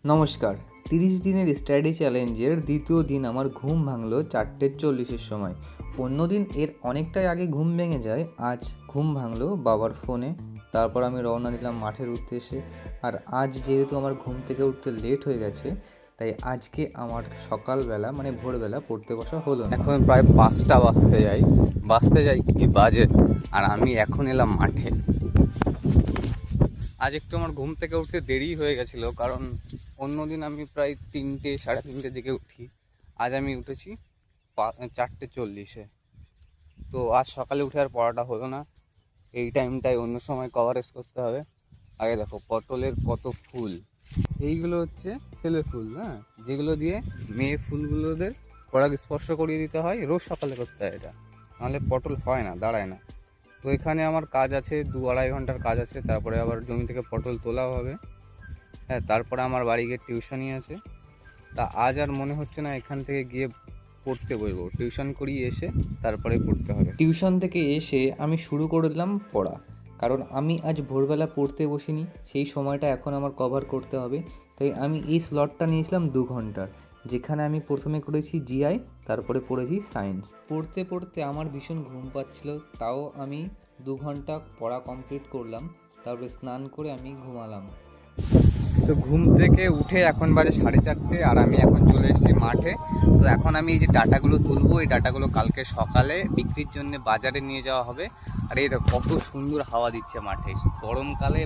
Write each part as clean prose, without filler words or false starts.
নমস্কার। 30 দিনের স্টাডি চ্যালেঞ্জের দ্বিতীয় দিন আমার ঘুম ভাঙলো 4:40-এর সময়। অন্যদিন এর অনেকটাই আগে ঘুম ভেঙে যায়, আজ ঘুম ভাঙলো বাবার ফোনে। তারপর আমি রওনা দিলাম মাঠের উদ্দেশ্যে। আর আজ যেহেতু আমার ঘুম থেকে উঠতে লেট হয়ে গেছে, তাই আজকে আমার সকালবেলা মানে ভোরবেলা পড়তে বসা হলো না। এখন প্রায় 5টা বাজতে যাই কি বাজে, আর আমি এখন এলাম মাঠে। আজ একটু আমার ঘুম থেকে উঠতে দেরি হয়ে গেছিলো, কারণ অন্যদিন আমি প্রায় 3টে সাড়ে 3টের দিকে উঠি। আজ আমি উঠেছি 4:40-এ। তো আজ সকালে উঠে আর পড়াটা হলো না। এই টাইমটাই অন্য সময় কভারেজ করতে হবে। আগে দেখো পটলের কত ফুল, এইগুলো হচ্ছে ছেলে ফুল, হ্যাঁ, যেগুলো দিয়ে মেয়ে ফুলগুলোদের পরাগ স্পর্শ করিয়ে দিতে হয়। রোজ সকালে করতে হয় এটা, নাহলে পটল হয় না, দাঁড়ায় না। তো এখানে আমার কাজ আছে, 2-2.5 ঘন্টার কাজ আছে। তারপরে আবার জমি থেকে পটল তোলা হবে। হ্যাঁ, তারপরে আমার বাড়ি গিয়ে টিউশনই আছে। তা আজ আর মনে হচ্ছে না এখান থেকে গিয়ে পড়তে বসবো, টিউশন করিয়ে এসে তারপরে পড়তে হবে। টিউশন থেকে এসে আমি শুরু করে দিলাম পড়া, কারণ আমি আজ ভোরবেলা পড়তে বসিনি, সেই সময়টা এখন আমার কভার করতে হবে। তাই আমি এই স্লটটা নিয়েছিলাম 2 ঘন্টার, যেখানে আমি প্রথমে করেছি জিআই, তারপরে পড়েছি সায়েন্স। পড়তে পড়তে আমার ভীষণ ঘুম পাচ্ছিল, তাও আমি 2 ঘন্টা পড়া কমপ্লিট করলাম। তারপরে স্নান করে আমি ঘুমালাম। তো ঘুম থেকে উঠে এখন বাজে 4:30, আর আমি এখন চলে এসেছি মাঠে। তো এখন আমি এই যে ডাটাগুলো তুলবো, এই ডাটাগুলো কালকে সকালে বিক্রির জন্য বাজারে নিয়ে যাওয়া হবে। আর এই দেখো কত সুন্দর হাওয়া দিচ্ছে মাঠে। গরমকালে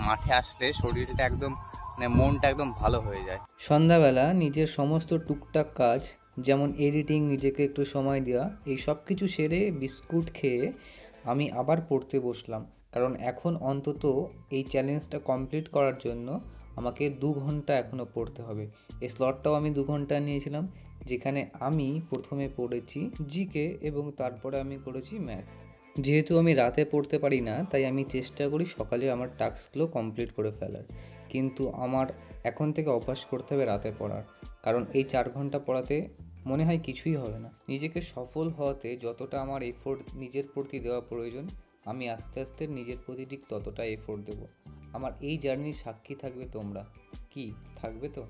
মাঠে আসলে শরীরটা একদম মানে মনটা একদম ভালো হয়ে যায়। সন্ধ্যাবেলা নিজের সমস্ত টুকটাক কাজ, যেমন এডিটিং, নিজেকে একটু সময় দেওয়া, এই সব কিছু সেরে বিস্কুট খেয়ে আমি আবার পড়তে বসলাম। কারণ এখন অন্তত এই চ্যালেঞ্জটা কমপ্লিট করার জন্য আমাকে 2 ঘন্টা এখনও পড়তে হবে। এই স্লটটাও আমি 2 ঘন্টা নিয়েছিলাম, যেখানে আমি প্রথমে পড়েছি জিকে এবং তারপরে আমি করেছি ম্যাথ। যেহেতু আমি রাতে পড়তে পারি না, তাই আমি চেষ্টা করি সকালে আমার টাস্কগুলো কমপ্লিট করে ফেলার। কিন্তু আমার এখন থেকে অভ্যাস করতে হবে রাতে পড়ার, কারণ এই 4 ঘন্টা পড়াতে মনে হয় কিছুই হবে না। নিজেকে সফল হওয়াতে যতটা আমার এফোর্ট নিজের প্রতি দেওয়া প্রয়োজন, আমি আস্তে আস্তে নিজের প্রতি ঠিক ততটা এফোর্ট দেবো। আমার এই জার্নির সাক্ষী থাকবে তোমরা। কি থাকবে তো?